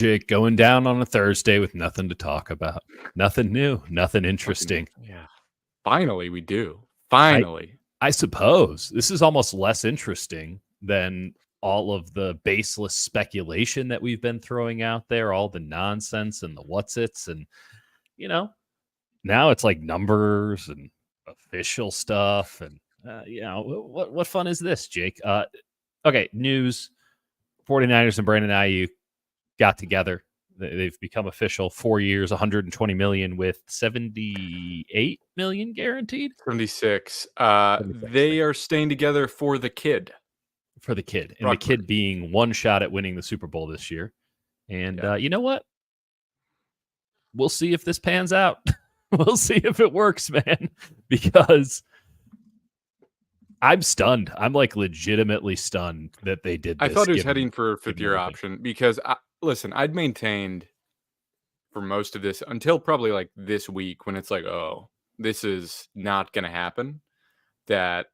Jake, going down on a Thursday with nothing to talk about. Nothing new, nothing interesting. Yeah. Finally, we do. I Finally. suppose this is almost less interesting than all of the baseless speculation that we've been throwing out there, all the nonsense and the what's-its. And, now it's like numbers and official stuff. And, what fun is this, Jake? Okay, news. 49ers and Brandon Aiyuk got together. They've become official. 4 years, 120 million with 78 million guaranteed. 76. They are staying together for the kid. For the kid. And the kid being one shot at winning the Super Bowl this year. And you know what? We'll see if this pans out. We'll see if it works, man. Because I'm stunned. I'm like legitimately stunned that they did this. I thought he was heading for a fifth-year option because, listen, I'd maintained for most of this until probably like this week when it's like, oh, this is not going to happen, that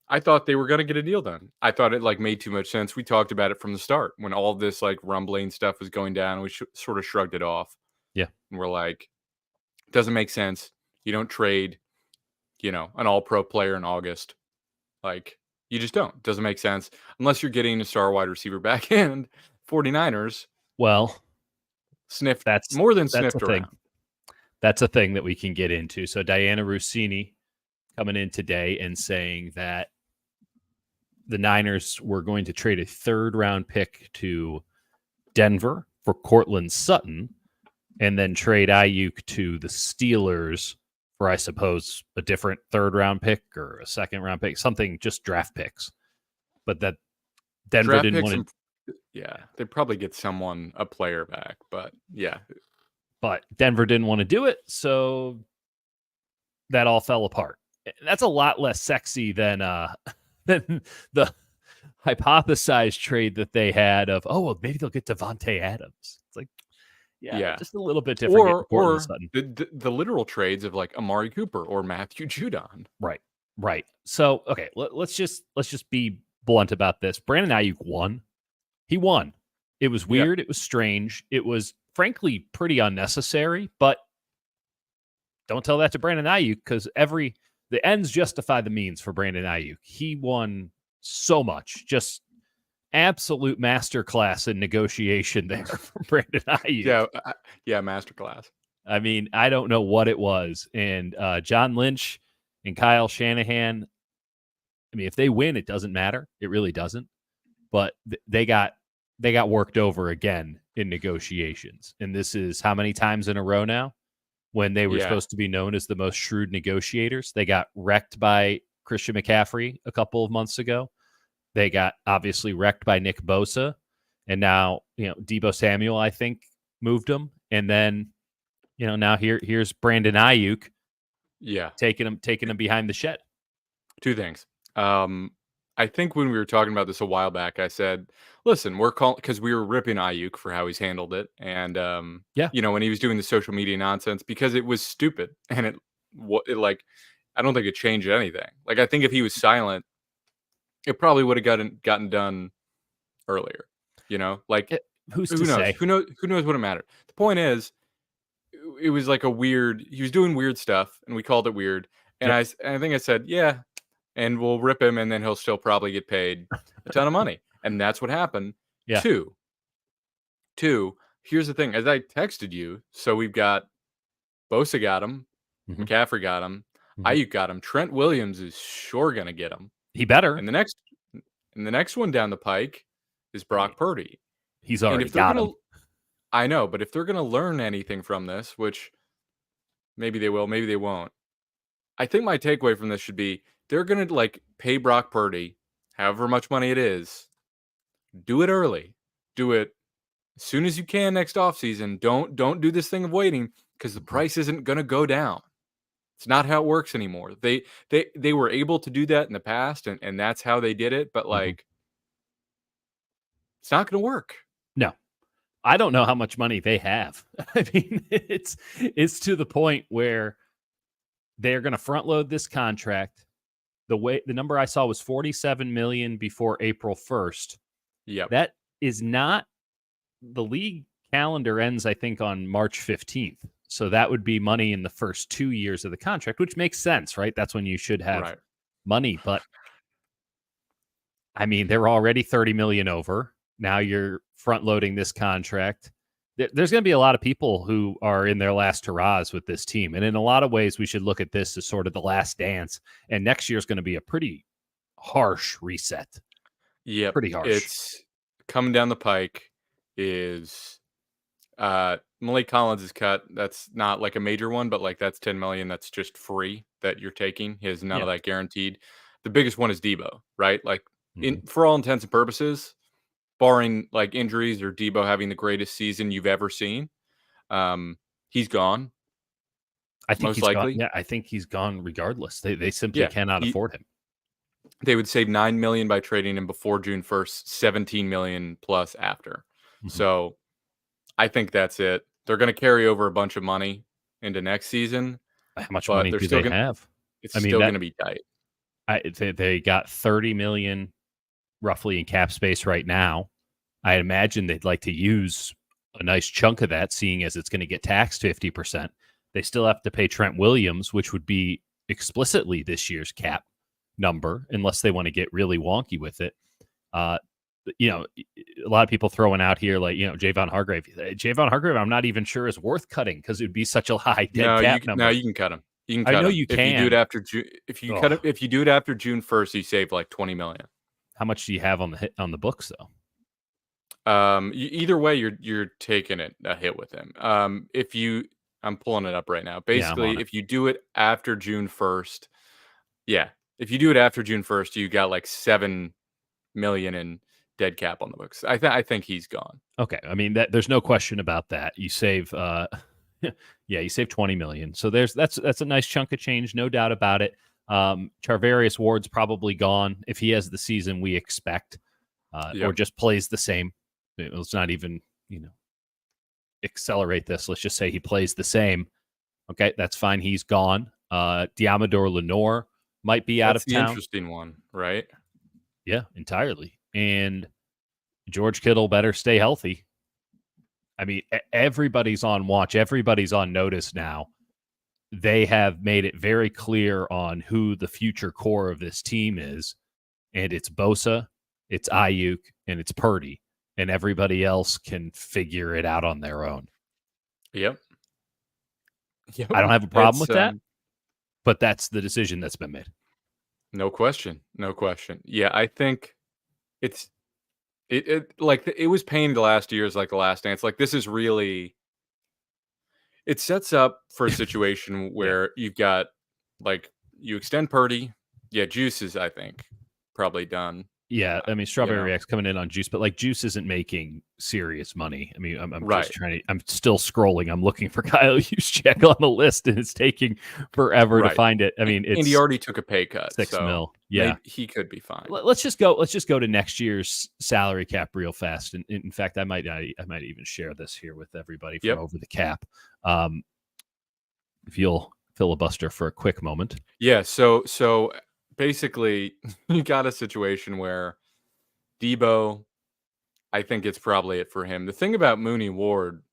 I thought they were going to get a deal done. I thought it like made too much sense. We talked about it from the start when all this like rumbling stuff was going down. We sort of shrugged it off. Yeah. And we're like, it doesn't make sense. You don't trade, an all-pro player in August. Like, you just don't. It doesn't make sense unless you're getting a star wide receiver back end. 49ers. Well, sniffed. That's more than sniffed around. That's a thing that we can get into. So Diana Rossini coming in today and saying that the Niners were going to trade a 3rd-round pick to Denver for Cortland Sutton and then trade Aiyuk to the Steelers for, I suppose, a different 3rd-round pick or a 2nd-round pick, something, just draft picks. But that Denver draft didn't want to... Yeah, they'd probably get a player back, but yeah. But Denver didn't want to do it, so that all fell apart. That's a lot less sexy than the hypothesized trade that they had of, maybe they'll get Devontae Adams. It's like, yeah, just a little bit different. Or the literal trades of like Amari Cooper or Matthew Judon. Right. So, okay, let's just be blunt about this. Brandon Aiyuk won. He won. It was weird. It was strange. It was, frankly, pretty unnecessary, but don't tell that to Brandon Aiyuk because the ends justify the means for Brandon Aiyuk. He won so much. Just absolute masterclass in negotiation there for Brandon Aiyuk. Yeah, masterclass. I mean, I don't know what it was. And John Lynch and Kyle Shanahan, I mean, if they win, it doesn't matter. It really doesn't. But they got worked over again in negotiations. And this is how many times in a row now? When they were supposed to be known as the most shrewd negotiators. They got wrecked by Christian McCaffrey a couple of months ago. They got obviously wrecked by Nick Bosa. And now, Deebo Samuel, I think, moved him. And then, now here's Brandon Aiyuk. Yeah. Taking him behind the shed. 2 things. I think when we were talking about this a while back, I said, listen, we're calling because we were ripping Aiyuk for how he's handled it. And, when he was doing the social media nonsense because it was stupid. And it I don't think it changed anything. Like, I think if he was silent, it probably would have gotten done earlier, who knows? Say? Who knows what it mattered? The point is, it was like he was doing weird stuff and we called it weird. And I think I said, yeah, and we'll rip him, and then he'll still probably get paid a ton of money. And that's what happened. Yeah. Two, here's the thing. As I texted you, so we've got Bosa got him, McCaffrey got him, Aiyuk got him. Trent Williams is sure going to get him. He better. And the next one down the pike is Brock Purdy. He's already got him. I know, but if they're going to learn anything from this, which maybe they will, maybe they won't. I think my takeaway from this should be, they're going to pay Brock Purdy however much money it is. Do it early. Do it as soon as you can next offseason. Don't do this thing of waiting because the price isn't going to go down. It's not how it works anymore. They were able to do that in the past, and that's how they did it. But it's not going to work. No, I don't know how much money they have. I mean, it's to the point where they're going to front load this contract. The number I saw was $47 million before April 1st. Yeah, that is not. The league calendar ends, I think, on March 15th. So that would be money in the first 2 years of the contract, which makes sense, right? That's when you should have Right. money. But I mean, they're already 30 million over. Now you're front loading this contract. There's going to be a lot of people who are in their last hurrahs with this team. And in a lot of ways, we should look at this as sort of the last dance. And next year's going to be a pretty harsh reset. Yep. Pretty harsh. It's coming down the pike is Malik Collins' cut. That's not like a major one, but like that's 10 million. That's just free that you're taking. He has none of that guaranteed. The biggest one is Debo, right? Like for all intents and purposes, barring like injuries or Debo having the greatest season you've ever seen, he's gone. I think most he's likely. gone. Yeah, I think he's gone regardless. They simply cannot afford him. They would save $9 million by trading him before June 1st, $17 million plus after. So I think that's it. They're going to carry over a bunch of money into next season. How much money do they have? It's still going to be tight. They got 30 million roughly in cap space right now. I imagine they'd like to use a nice chunk of that, seeing as it's going to get taxed 50%. They still have to pay Trent Williams, which would be explicitly this year's cap number, unless they want to get really wonky with it. You know, a lot of people throwing out here like, you know, Javon Hargrave. Javon Hargrave, I'm not even sure is worth cutting because it would be such a high dead cap number. No, you can cut him. You can cut I know him. you if can. You do it after June. If you cut it, if you do it after June 1st, you save like 20 million. How much do you have on the books though? Either way, you're taking a hit with him. I'm pulling it up right now. Basically, if you do it after June 1st, if you do it after June 1st, you got like 7 million in dead cap on the books. I think he's gone. Okay, I mean there's no question about that. You save, you save 20 million. So that's a nice chunk of change, no doubt about it. Charvarius Ward's probably gone if he has the season we expect, or just plays the same. Let's not even accelerate this. Let's just say he plays the same. Okay, that's fine. He's gone. Diamador Lenore might be out of town. That's the interesting one, right? Yeah, entirely. And George Kittle better stay healthy. I mean, everybody's on watch. Everybody's on notice now. They have made it very clear on who the future core of this team is. And it's Bosa, it's Aiyuk, and it's Purdy. And everybody else can figure it out on their own. Yep. I don't have a problem with that, but that's the decision that's been made. No question. Yeah, I think it was painted last year's like the last dance. Like this is really, it sets up for a situation where you've got like you extend Purdy. Yeah, Juice is I think probably done. Yeah, I mean, Strawberry React's coming in on Juice, but like Juice isn't making serious money. I mean, I'm just trying to. I'm still scrolling. I'm looking for Kyle Juszczyk on the list, and it's taking forever to find it. I mean, and he already took a pay cut, $6 million. Yeah, he could be fine. Let's just go to next year's salary cap real fast. And in fact, I might even share this here with everybody from Over the Cap. If you'll filibuster for a quick moment. Yeah. So. Basically, you got a situation where Debo, I think it's probably it for him. The thing about Mooney Ward,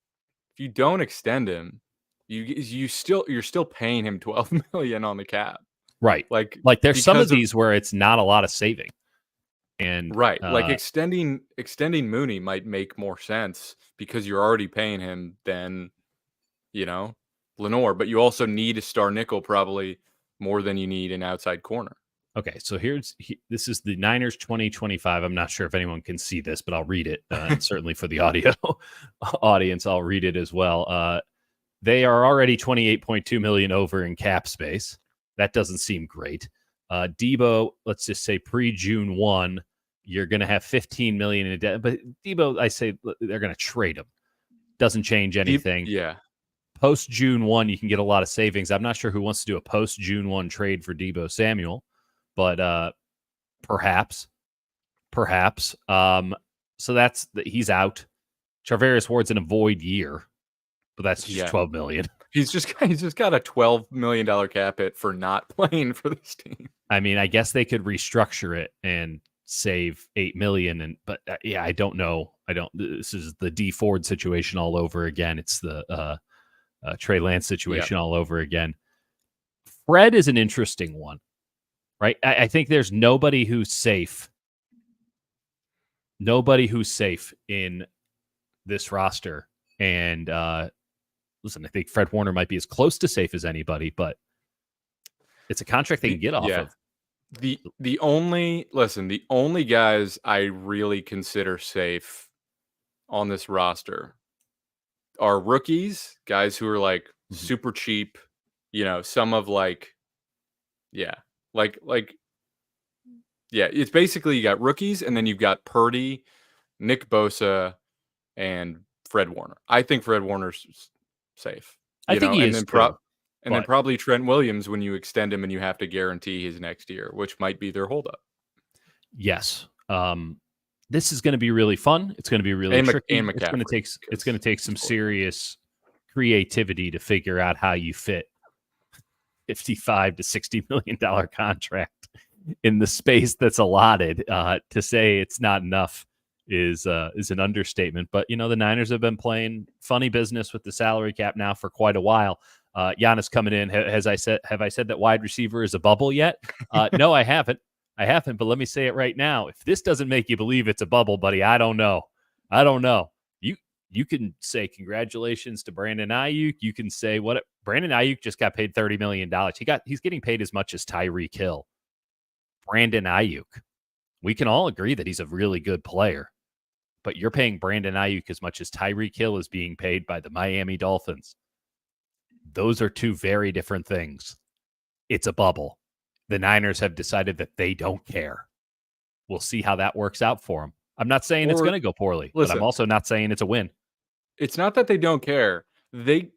if you don't extend him, you're still paying him 12 million on the cap. Right. Like there's some of these where it's not a lot of saving. And like extending Mooney might make more sense because you're already paying him than Lenore, but you also need a star nickel probably more than you need an outside corner. Okay, so this is the Niners 2025. I'm not sure if anyone can see this, but I'll read it. And certainly for the audio audience, I'll read it as well. They are already 28.2 million over in cap space. That doesn't seem great. Debo, let's just say pre-June 1, you're going to have 15 million in debt. But Debo, I say they're going to trade him. Doesn't change anything. Post June 1, you can get a lot of savings. I'm not sure who wants to do a post June 1 trade for Debo Samuel. But perhaps. So he's out. Charvarius Ward's in a void year, but that's just 12 million. He's just got a $12 million cap hit for not playing for this team. I mean, I guess they could restructure it and save $8 million, but I don't know I don't. This is the D Ford situation all over again. It's the Trey Lance Yeah. situation all over again. Fred is an interesting one, right? I think there's nobody who's safe. Nobody who's safe in this roster. And listen, I think Fred Warner might be as close to safe as anybody, but it's a contract they can get off of. The only guys I really consider safe on this roster are rookies, guys who are like super cheap, some of it's basically you got rookies and then you've got Purdy, Nick Bosa, and Fred Warner. I think Fred Warner's safe. I think he and is then too. And then probably Trent Williams when you extend him and you have to guarantee his next year, which might be their holdup. Yes. This is going to be really fun. It's going to be really tricky. And it's going to take some serious creativity to figure out how you fit $55 to $60 million contract in the space that's allotted. To say it's not enough is an understatement. But the Niners have been playing funny business with the salary cap now for quite a while. Giannis coming in. Have I said that wide receiver is a bubble yet? No, I haven't. But let me say it right now. If this doesn't make you believe it's a bubble, buddy, I don't know. You can say congratulations to Brandon Aiyuk. You can say Brandon Aiyuk just got paid $30 million. He's getting paid as much as Tyreek Hill. Brandon Aiyuk. We can all agree that he's a really good player, but you're paying Brandon Aiyuk as much as Tyreek Hill is being paid by the Miami Dolphins. Those are two very different things. It's a bubble. The Niners have decided that they don't care. We'll see how that works out for them. I'm not saying it's going to go poorly, but I'm also not saying it's a win. It's not that they don't care. They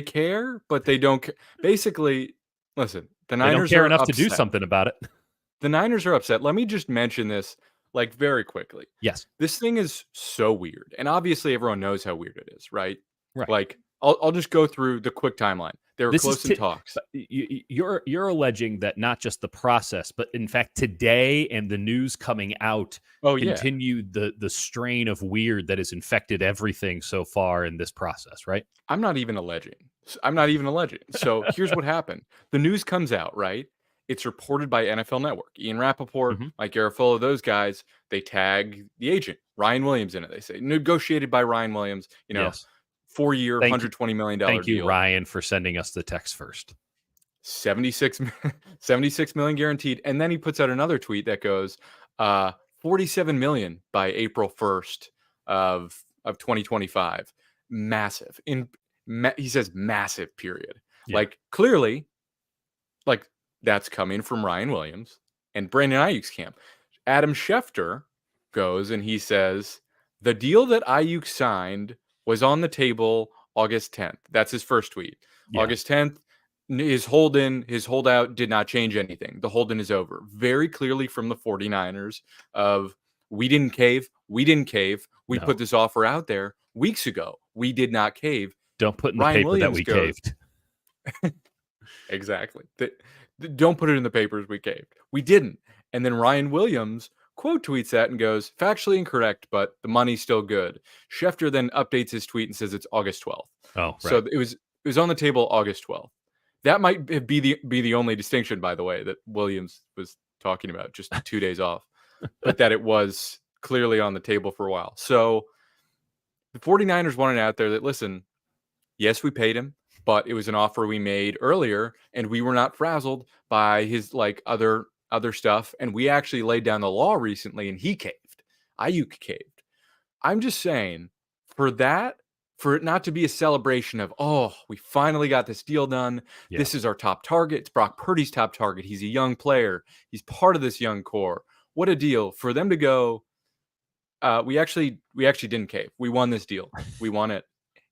care, but they don't care. Basically, listen, the Niners don't care enough upset. To do something about it. The Niners are upset. Let me just mention this very quickly. Yes. This thing is so weird. And obviously everyone knows how weird it is, right? Right. I'll just go through the quick timeline. They were close in talks. You're alleging that not just the process, but in fact today and the news coming out continued the strain of weird that has infected everything so far in this process, right? I'm not even alleging. So here's what happened. The news comes out, right? It's reported by NFL Network. Ian Rappaport, Mike Garafolo, those guys, they tag the agent, Ryan Williams, in it. They say negotiated by Ryan Williams, Yes. 4-year, $120 million Thank you, deal. Ryan, for sending us the text first. 76 million guaranteed. And then he puts out another tweet that goes, 47 million by April 1st of 2025. Massive. He says massive, period. Yeah. Clearly, that's coming from Ryan Williams and Brandon Aiyuk's camp. Adam Schefter goes and he says, the deal that Aiyuk signed was on the table August 10th. That's his first tweet. Yeah. August 10th, his holdout did not change anything. The hold-in is over. Very clearly from the 49ers of, we didn't cave. We put this offer out there weeks ago. We did not cave. Don't put in the paper that we caved. Exactly. Don't put it in the papers we caved. We didn't. And then Ryan Williams quote tweets that and goes, factually incorrect, but the money's still good. Schefter then updates his tweet and says it's August 12th. Oh, right. So it was on the table August 12th. That might be the only distinction, by the way, that Williams was talking about, just 2 days off, but that it was clearly on the table for a while. So the 49ers wanted out there that, listen, yes, we paid him, but it was an offer we made earlier, and we were not frazzled by his other stuff. And we actually laid down the law recently, and he caved. Aiyuk caved. I'm just saying, for it not to be a celebration of, we finally got this deal done. Yeah. This is our top target. It's Brock Purdy's top target. He's a young player. He's part of this young core. What a deal for them to go. We actually didn't cave. We won this deal. We won it.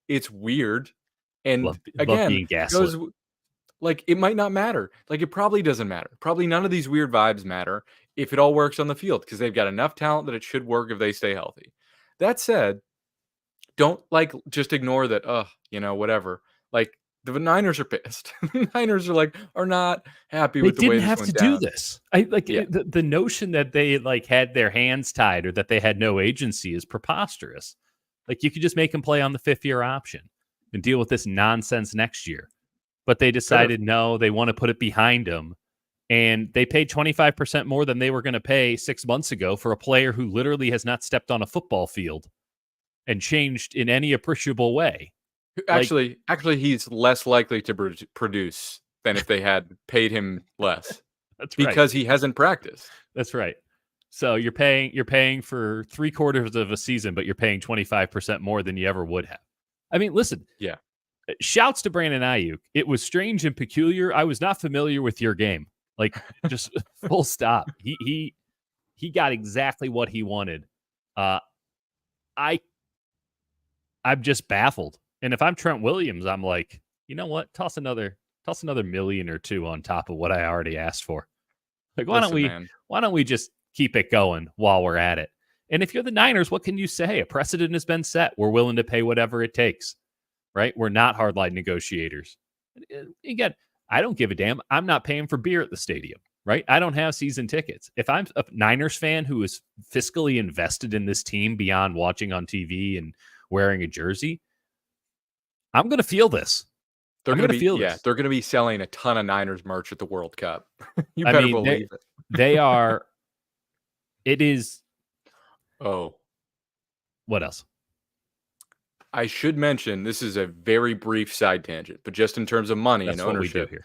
It's weird. And love again, being gaslit. It might not matter. It probably doesn't matter. Probably none of these weird vibes matter if it all works on the field, because they've got enough talent that it should work if they stay healthy. That said, don't just ignore that. Whatever. The Niners are pissed. The Niners are not happy They with the way didn't this have to went do down. this. I like Yeah, the notion that they like had their hands tied or that they had no agency is preposterous. Like you could just make them play on the 5th-year option and deal with this nonsense next year. But they could have. decided no, they want to put it behind them. And they paid 25% more than they were going to pay 6 months ago for a player who literally has not stepped on a football field and changed in any appreciable way. Like, Actually, he's less likely to produce than if they had paid him less that's right. because he hasn't practiced. That's right. So you're paying for 3/4 of a season, but you're paying 25% more than you ever would have. I mean, listen, Yeah, shouts to Brandon Aiyuk. It was strange and peculiar. I was not familiar with your game. Like, just full stop. He got exactly what he wanted. Uh, I I'm just baffled. And if I'm Trent Williams, I'm like, you know what? Toss another million or two on top of what I already asked for. Like, listen, man. why don't we just keep it going while we're at it? And if you're the Niners, what can you say? A precedent has been set. We're willing to pay whatever it takes, right? We're not hardline negotiators. Again, I don't give a damn. I'm not paying for beer at the stadium, right? I don't have season tickets. If I'm a Niners fan who is fiscally invested in this team beyond watching on TV and wearing a jersey, I'm going to feel this. They're I'm gonna going to be feel this. they're gonna be selling a ton of Niners merch at the World Cup. You I better mean, believe it. they are. It is. Oh, What else? I should mention this is a very brief side tangent, but just in terms of money and That's what we do ownership, here.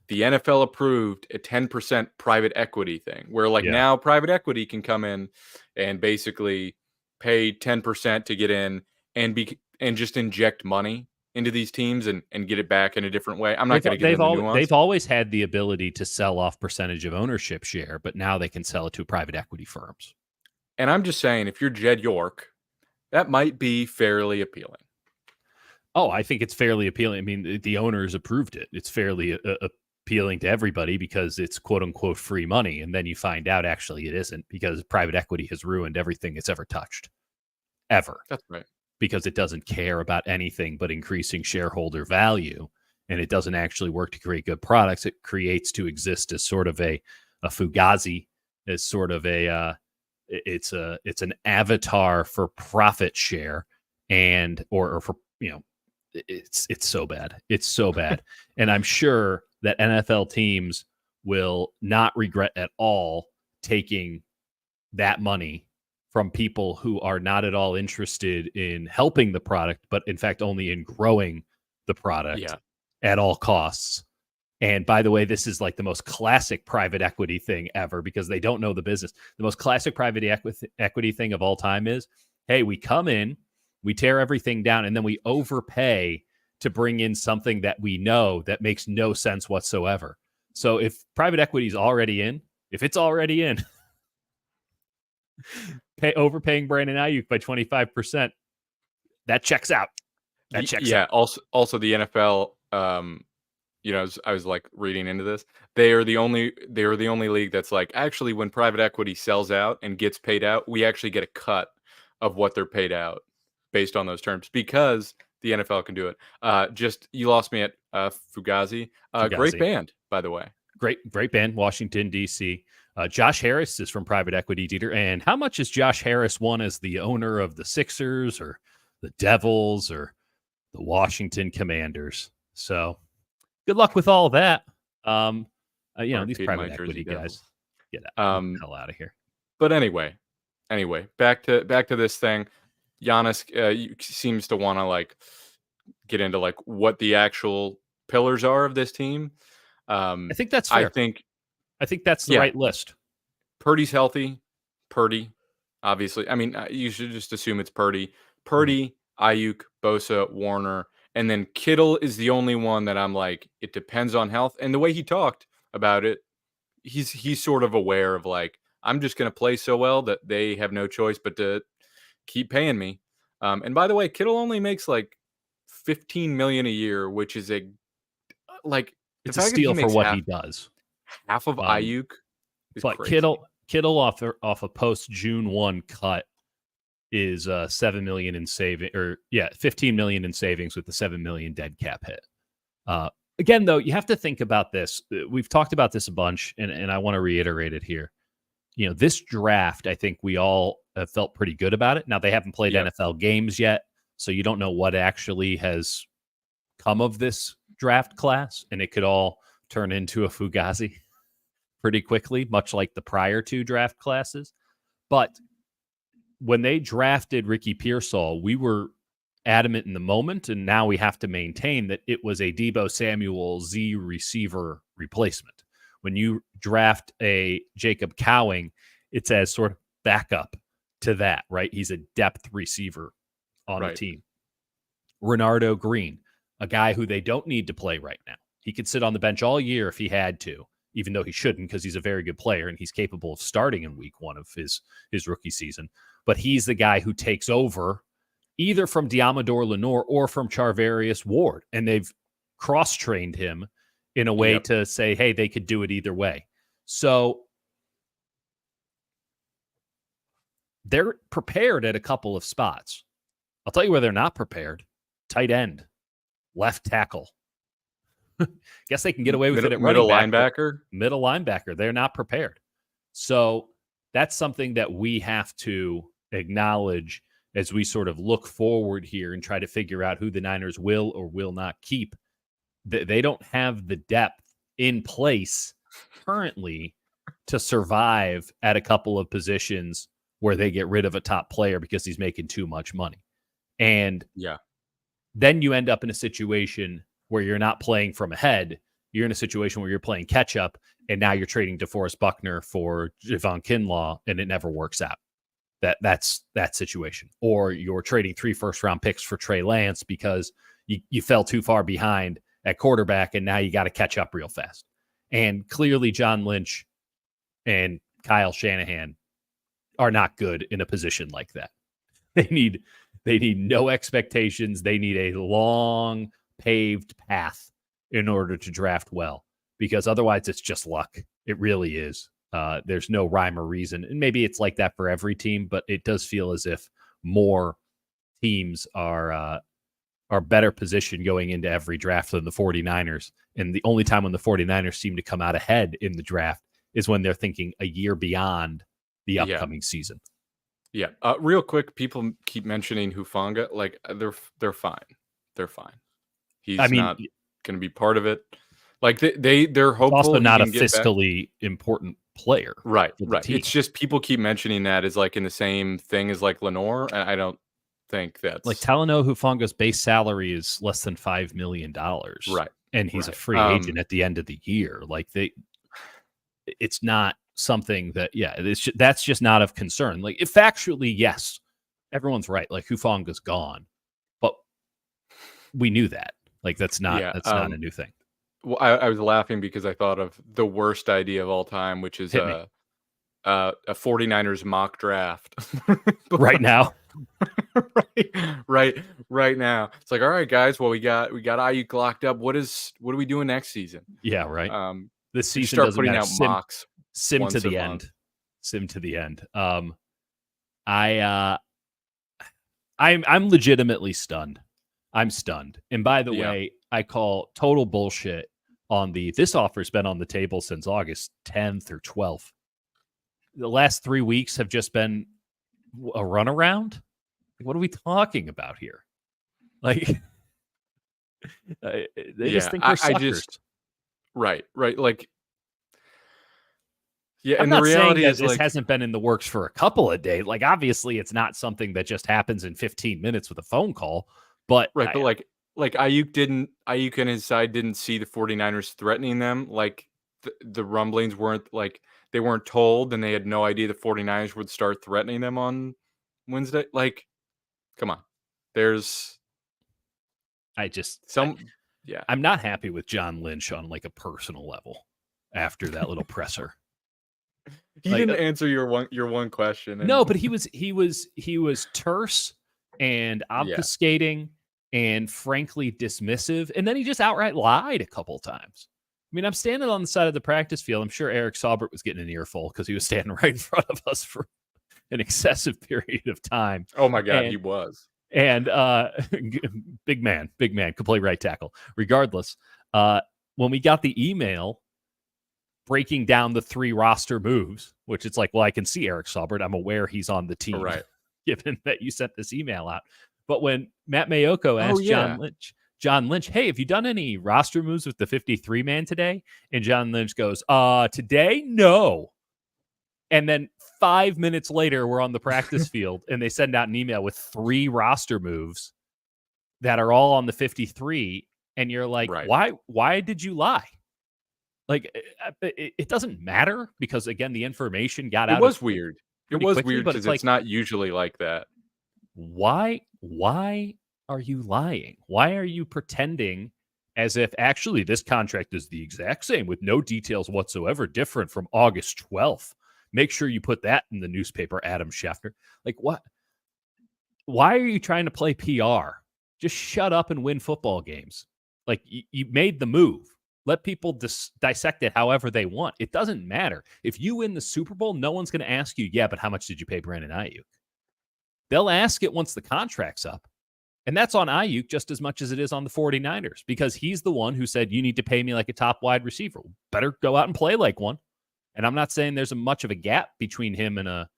the NFL approved a 10% private equity thing where like Yeah. now private equity can come in and basically pay 10% to get in and just inject money into these teams and get it back in a different way. I'm not going to get into nuance. They've always had the ability to sell off percentage of ownership share, but now they can sell it to private equity firms. And I'm just saying if you're Jed York, that might be fairly appealing. Oh, I think it's fairly appealing. I mean, the owners approved it. It's fairly appealing to everybody because it's quote unquote free money. And then you find out actually it isn't because private equity has ruined everything it's ever touched, ever, That's right. because it doesn't care about anything but increasing shareholder value. And it doesn't actually work to create good products. It creates to exist as sort of a fugazi, as sort of it's an avatar for profit share or for, it's so bad. It's so bad. And I'm sure that NFL teams will not regret at all taking that money from people who are not at all interested in helping the product, but in fact only in growing the product at all costs. And by the way, this is like the most classic private equity thing ever because they don't know the business. The most classic private equity thing of all time is, hey, we come in, we tear everything down, and then we overpay to bring in something that we know that makes no sense whatsoever. So if private equity is already in, if it's already in, overpaying Brandon Aiyuk by 25%, that checks out. That checks out. Also the NFL, I was like reading into this. They are the only league that's like actually when private equity sells out and gets paid out, we actually get a cut of what they're paid out based on those terms because the NFL can do it. Just you lost me at Fugazi. Great band, by the way. Great band, Washington, D.C. Josh Harris is from private equity, Dieter. And how much has Josh Harris won as the owner of the Sixers or the Devils or the Washington Commanders? So good luck with all that. These private equity guys, get the hell out of here. But anyway, back to this thing. Giannis seems to want to like get into like what the actual pillars are of this team. I think that's fair. I think that's the right list. Purdy's healthy. Purdy, obviously. I mean, you should just assume it's Purdy. Ayuk, Bosa, Warner, and then Kittle is the only one that I'm like, it depends on health. And the way he talked about it, he's sort of aware of like, I'm just going to play so well that they have no choice but to keep paying me. And by the way, Kittle only makes like $15 million a year, which is it's a steal for what he does. Half of Ayuk is but crazy. Kittle off a post June 1 cut is $7 million in saving, or 15 million in savings with the $7 million dead cap hit. Again, though, you have to think about this. We've talked about this a bunch, and I want to reiterate it here. This draft, I think we all have felt pretty good about it. Now, they haven't played Yep. NFL games yet, so you don't know what actually has come of this draft class, and it could all turn into a fugazi pretty quickly, much like the prior two draft classes. But when they drafted Ricky Pearsall, we were adamant in the moment, and now we have to maintain that it was a Deebo Samuel Z receiver replacement. When you draft a Jacob Cowing, it's as sort of backup to that, right? He's a depth receiver on the team. Renardo Green, a guy who they don't need to play right now. He could sit on the bench all year if he had to, even though he shouldn't, because he's a very good player and he's capable of starting in week one of his rookie season. But he's the guy who takes over either from Diamador Lenore or from Charvarius Ward. And they've cross-trained him in a way to say, hey, they could do it either way. So they're prepared at a couple of spots. I'll tell you where they're not prepared. Tight end, left tackle. Guess they can get away with it at middle running back, linebacker. Middle linebacker. They're not prepared. So that's something that we have to acknowledge as we sort of look forward here and try to figure out who the Niners will or will not keep. They don't have the depth in place currently to survive at a couple of positions where they get rid of a top player because he's making too much money. And then you end up in a situation where you're not playing from ahead. You're in a situation where you're playing catch up, and now you're trading DeForest Buckner for Javon Kinlaw, and it never works out. That's that situation. Or you're trading 3 first-round picks for Trey Lance because you fell too far behind at quarterback, and now you got to catch up real fast. And clearly John Lynch and Kyle Shanahan are not good in a position like that. They need no expectations. They need a long paved path in order to draft well, because otherwise it's just luck. It really is. There's no rhyme or reason. And maybe it's like that for every team, but it does feel as if more teams are better positioned going into every draft than the 49ers. And the only time when the 49ers seem to come out ahead in the draft is when they're thinking a year beyond the upcoming season. Yeah. Real quick, people keep mentioning Hufanga. Like they're fine. They're fine. He's not going to be part of it. Like they're hopeful. Also not a fiscally important player. Right. It's just people keep mentioning that as like in the same thing as like Lenore. And I don't think that's like Talanoa Hufanga's base salary is less than $5 million. Right. And he's a free agent at the end of the year. Like it's not something that, that's just not of concern. Like if factually, yes, everyone's right. Like Hufanga's gone, but we knew that. Like that's not a new thing. Well, I was laughing because I thought of the worst idea of all time, which is a 49ers mock draft right now. right now. It's like, all right, guys. Well, we got Aiyuk locked up. What are we doing next season? Yeah, right. This season start doesn't putting matter. out mocks. Sim to the end. Sim to the end. I'm legitimately stunned. I'm stunned. And by the way, I call total bullshit on this offer's been on the table since August 10th or 12th. The last 3 weeks have just been a runaround. What are we talking about here? Like, they just think we're suckers. Right. Like, yeah, I'm and not the reality saying that is this like, hasn't been in the works for a couple of days. Like, obviously, it's not something that just happens in 15 minutes with a phone call. But right, but like Aiyuk and his side didn't see the 49ers threatening them. Like the rumblings weren't like they weren't told, and they had no idea the 49ers would start threatening them on Wednesday. Like, come on. I'm not happy with John Lynch on like a personal level after that little presser. He didn't answer your one question. No, but he was terse and obfuscating and frankly dismissive, and then he just outright lied a couple times. I mean, I'm standing on the side of the practice field. I'm sure Eric Saubert was getting an earful because he was standing right in front of us for an excessive period of time. Oh my God, he was. And big man could play right tackle. Regardless, When we got the email breaking down the 3 roster moves, which it's like, well, I can see Eric Saubert. I'm aware he's on the team, Right. given that you sent this email out. But when Matt Mayoko asked John Lynch, hey, have you done any roster moves with the 53 man today? And John Lynch goes, today? No. And then 5 minutes later, we're on the practice field and they send out an email with 3 roster moves that are all on the 53. And you're like, why did you lie? Like, it doesn't matter because, again, the information got out. It was weird. It was quickly, weird because it's not usually like that. Why are you lying? Why are you pretending as if actually this contract is the exact same with no details whatsoever different from August 12th? Make sure you put that in the newspaper, Adam Schefter. Like, what? Why are you trying to play PR? Just shut up and win football games. Like, you made the move. Let people dissect it however they want. It doesn't matter. If you win the Super Bowl, no one's going to ask you, yeah, but how much did you pay Brandon Aiyuk? They'll ask it once the contract's up. And that's on Aiyuk just as much as it is on the 49ers because he's the one who said, you need to pay me like a top wide receiver. Better go out and play like one. And I'm not saying there's much of a gap between him and a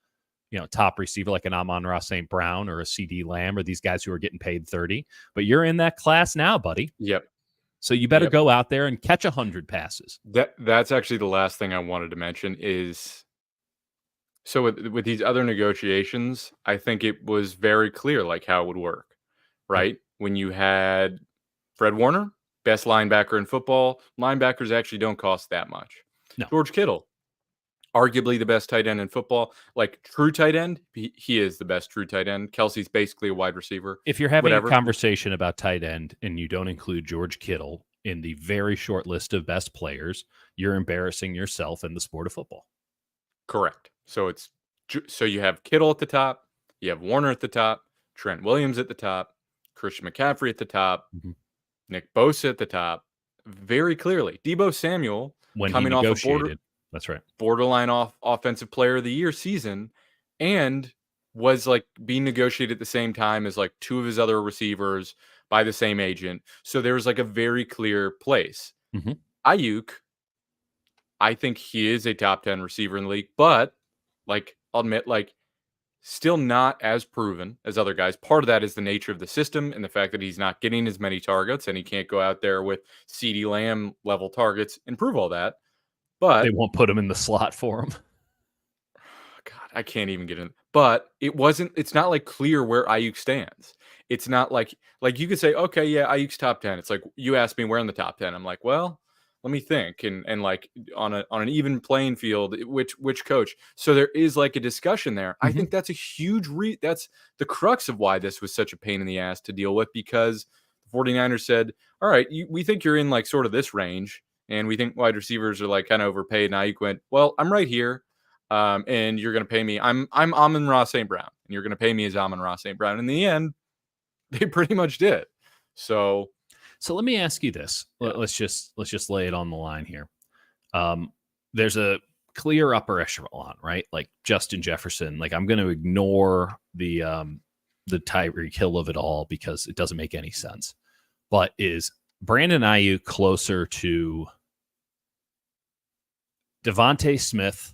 top receiver like an Amon-Ra St. Brown or a CD Lamb or these guys who are getting paid 30. But you're in that class now, buddy. Yep. So you better go out there and catch 100 passes. That's actually the last thing I wanted to mention is, so with these other negotiations, I think it was very clear like how it would work, right? When you had Fred Warner, best linebacker in football, linebackers actually don't cost that much. No. George Kittle, arguably the best tight end in football, like true tight end. He is the best true tight end. Kelsey's basically a wide receiver. If you're having a conversation about tight end and you don't include George Kittle in the very short list of best players, you're embarrassing yourself in the sport of football. Correct. So you have Kittle at the top, you have Warner at the top, Trent Williams at the top, Christian McCaffrey at the top, Nick Bosa at the top. Very clearly, Deebo Samuel coming off a that's right, borderline offensive player of the year season, and was like being negotiated at the same time as like 2 of his other receivers by the same agent. So there was like a very clear place. Aiyuk, I think he is a top 10 receiver in the league, but like I'll admit, like still not as proven as other guys. Part of that is the nature of the system and the fact that he's not getting as many targets and he can't go out there with CeeDee Lamb level targets and prove all that. But they won't put him in the slot for him. God, I can't even get in. But it's not like clear where Aiyuk stands. It's not like you could say, okay, yeah, Aiyuk's top 10. It's like you asked me where in the top 10. I'm like, well, let me think. And like on an even playing field, which coach. So there is like a discussion there. I think that's a huge that's the crux of why this was such a pain in the ass to deal with, because the 49ers said, all right, we think you're in like sort of this range. And we think wide receivers are like kind of overpaid. And Aiyuk went, well, I'm right here. And you're going to pay me. I'm Amon-Ra St. Brown, and you're going to pay me as Amon-Ra St. Brown. In the end, they pretty much did. So let me ask you this. Let's just lay it on the line here. There's a clear upper echelon, right? Like Justin Jefferson. Like I'm going to ignore the Tyreek Hill of it all because it doesn't make any sense. But is Brandon Aiyuk closer to Devontae Smith,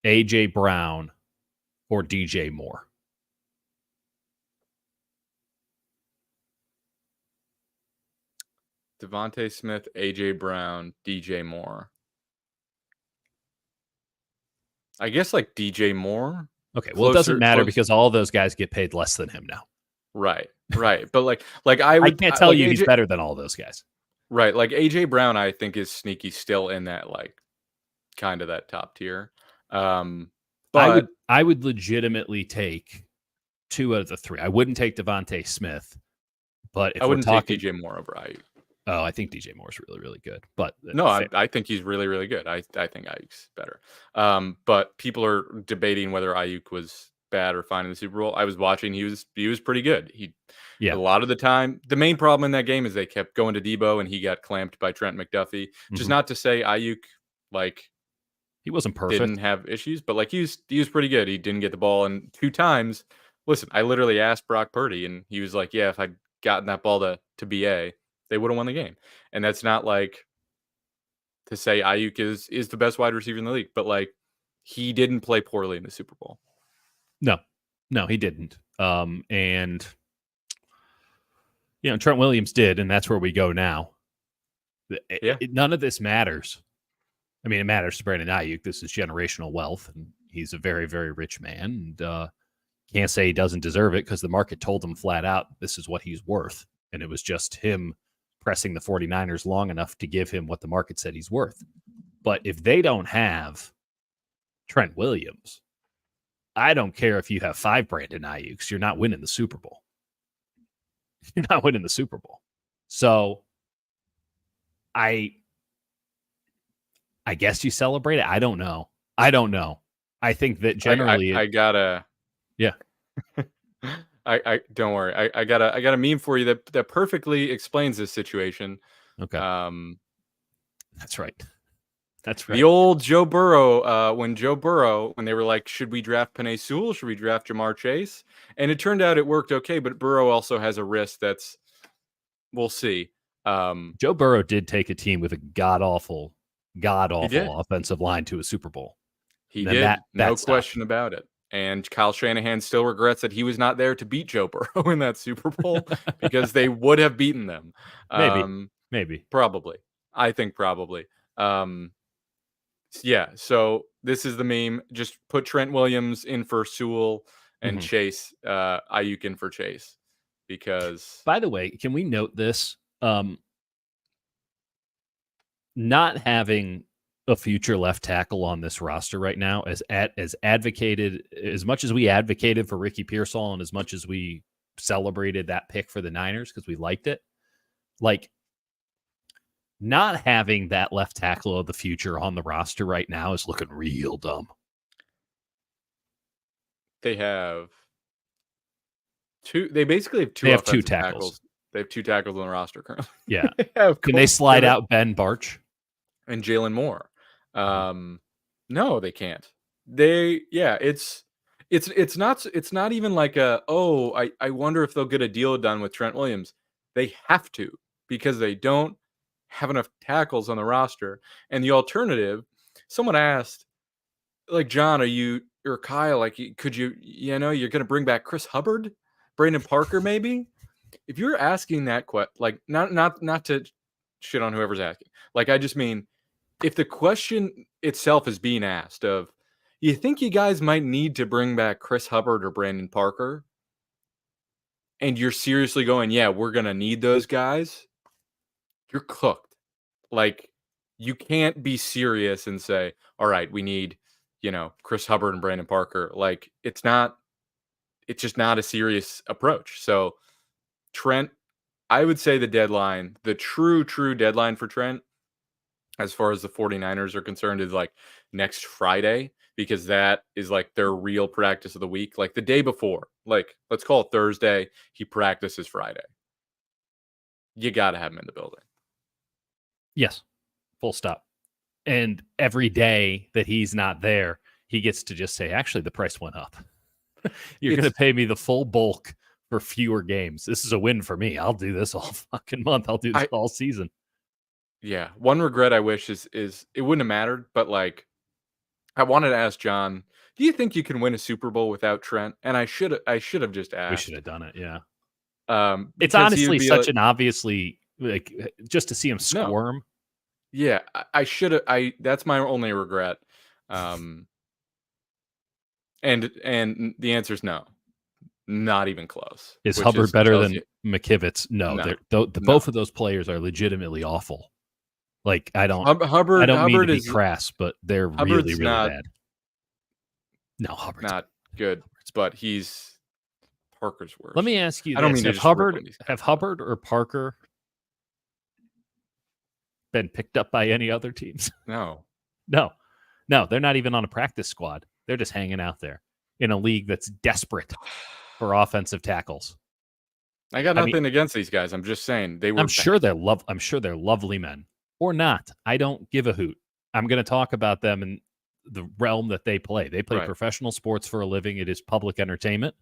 A.J. Brown, or DJ Moore? Devontae Smith, A.J. Brown, DJ Moore. I guess like DJ Moore. Okay, well, it doesn't matter because all of those guys get paid less than him now. Right. But like I can't tell you he's better than all those guys. Right. Like A.J. Brown, I think is sneaky still in that like kind of that top tier. But I would legitimately take 2 out of the 3. I wouldn't take Devontae Smith, but if I wouldn't take DJ Moore over Aiyuk. Oh, I think DJ Moore is really, really good. But no, I think he's really, really good. I think Aiyuk's better. But people are debating whether Aiyuk was bad or fine in the Super Bowl. I was watching; he was pretty good. A lot of the time, the main problem in that game is they kept going to Deebo, and he got clamped by Trent McDuffie. Just not to say Aiyuk like he wasn't perfect, didn't have issues, but like he was pretty good. He didn't get the ball, and 2 times. Listen, I literally asked Brock Purdy, and he was like, "Yeah, if I'd gotten that ball to BA." They would have won the game. And that's not like to say Ayuk is the best wide receiver in the league, but like he didn't play poorly in the Super Bowl. No, he didn't. And Trent Williams did, and that's where we go now. None of this matters. I mean, it matters to Brandon Aiyuk. This is generational wealth, and he's a very, very rich man. And can't say he doesn't deserve it because the market told him flat out this is what he's worth. And it was just him pressing the 49ers long enough to give him what the market said he's worth. But if they don't have Trent Williams, I don't care if you have 5 Brandon Aiyuks, you're not winning the Super Bowl. You're not winning the Super Bowl. So I guess you celebrate it. I don't know. I think that generally I gotta I don't worry. I got a meme for you that perfectly explains this situation. Okay. That's right. The old Joe Burrow, when they were like, should we draft Penei Sewell? Should we draft Jamar Chase? And it turned out it worked okay, but Burrow also has a wrist that's, we'll see. Joe Burrow did take a team with a god-awful offensive line to a Super Bowl. He did. No question about it. And Kyle Shanahan still regrets that he was not there to beat Joe Burrow in that Super Bowl because they would have beaten them. Maybe. Probably. I think probably. Yeah, so this is the meme. Just put Trent Williams in for Sewell and Chase, Ayuk in for Chase. Because, by the way, can we note this? Not having a future left tackle on this roster right now, as advocated, as much as we advocated for Ricky Pearsall and as much as we celebrated that pick for the Niners because we liked it, like, not having that left tackle of the future on the roster right now is looking real dumb. They have two. They basically have two. They have 2 tackles. They have 2 tackles on the roster currently. Yeah. Can they slide out Ben Barch and Jalen Moore? No, they can't. It's not even like I wonder if they'll get a deal done with Trent Williams. They have to, because they don't have enough tackles on the roster. And the alternative, someone asked, like, John, or Kyle, like, could you're going to bring back Chris Hubbard, Brandon Parker, maybe? If you're asking that question, like, not to shit on whoever's asking, like, I just mean, if the question itself is being asked of, you think you guys might need to bring back Chris Hubbard or Brandon Parker, and you're seriously going, yeah, we're going to need those guys, you're cooked. Like, you can't be serious and say, all right, we need, Chris Hubbard and Brandon Parker. Like, it's just not a serious approach. So Trent, I would say the true deadline for Trent, as far as the 49ers are concerned, is like next Friday, because that is like their real practice of the week. Like the day before, like, let's call it Thursday, he practices Friday. You got to have him in the building. Yes, full stop. And every day that he's not there, he gets to just say, actually, the price went up. You're going to pay me the full bulk for fewer games. This is a win for me. I'll do this all fucking month. I'll do this all season. Yeah. One regret I wish is it wouldn't have mattered, but like, I wanted to ask John, do you think you can win a Super Bowl without Trent? And I should have just asked. We should have done it. Yeah. It's honestly such an obviously, like, just to see him squirm. No. Yeah, I should have. That's my only regret. And the answer is no, not even close. Is Hubbard better than McKivitz? No. Both of those players are legitimately awful. Like, I don't mean to be crass, but they're really, really bad. No, Hubbard's not good, but he's Parker's worse. Let me ask you this: have Hubbard or Parker been picked up by any other teams? No, they're not even on a practice squad. They're just hanging out there in a league that's desperate for offensive tackles. I got nothing against these guys. I'm just saying they were. I'm sure they're lovely men, or not. I don't give a hoot. I'm going to talk about them in the realm that they play. They play professional sports for a living. It is public entertainment.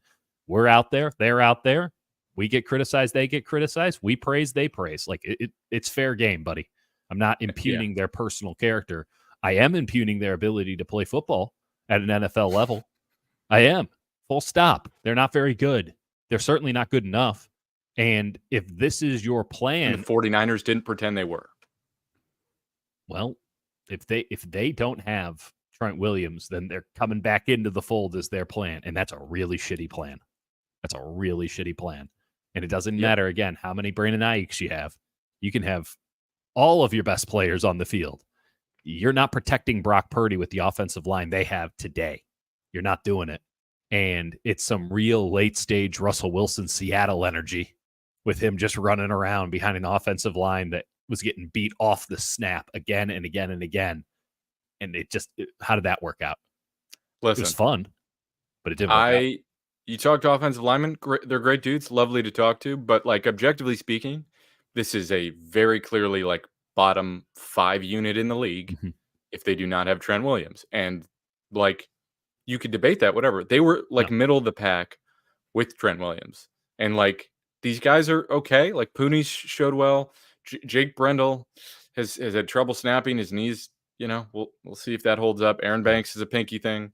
We're out there. They're out there. We get criticized, they get criticized. We praise, they praise. Like it's fair game, buddy. I'm not impugning their personal character. I am impugning their ability to play football at an NFL level. I am. Full stop. They're not very good. They're certainly not good enough. And if this is your plan, and the 49ers didn't pretend they were. Well, if they don't have Trent Williams, then they're coming back into the fold as their plan, and that's a really shitty plan. That's a really shitty plan. And it doesn't matter, again, how many Brandon Aiyuks you have. You can have all of your best players on the field. You're not protecting Brock Purdy with the offensive line they have today. You're not doing it. And it's some real late-stage Russell Wilson Seattle energy with him just running around behind an offensive line that was getting beat off the snap again and again and again. And how did that work out? Listen, it was fun, but it didn't work out. You talk to offensive linemen, they're great dudes, lovely to talk to, but like objectively speaking, this is a very clearly like bottom 5 unit in the league if they do not have Trent Williams. And like you could debate that, whatever. They were like middle of the pack with Trent Williams. And like these guys are okay. Like Pooney showed well. Jake Brendel has had trouble snapping his knees. You know, we'll see if that holds up. Aaron Banks is a pinky thing.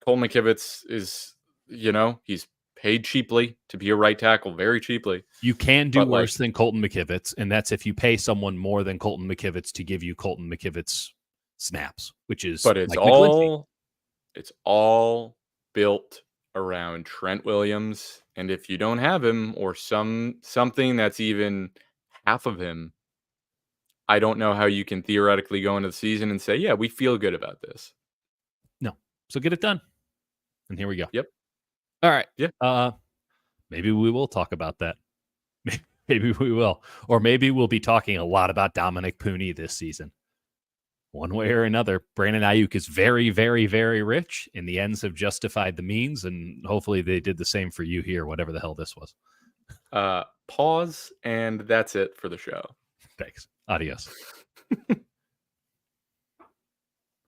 Cole McKivitz is, you know, he's paid cheaply to be a right tackle, very cheaply. You can do worse than Colton McKivitz, and that's if you pay someone more than Colton McKivitz to give you Colton McKivitz snaps, which is. But it's all built around Trent Williams, and if you don't have him or something that's even half of him, I don't know how you can theoretically go into the season and say, yeah, we feel good about this. No. So get it done. And here we go. Yep. All right. Yeah. Maybe we will talk about that. Maybe we will. Or maybe we'll be talking a lot about Dominic Pooney this season. One way or another, Brandon Aiyuk is very, very, very rich, and the ends have justified the means, and hopefully they did the same for you here, whatever the hell this was. Pause, and that's it for the show. Thanks. Adios.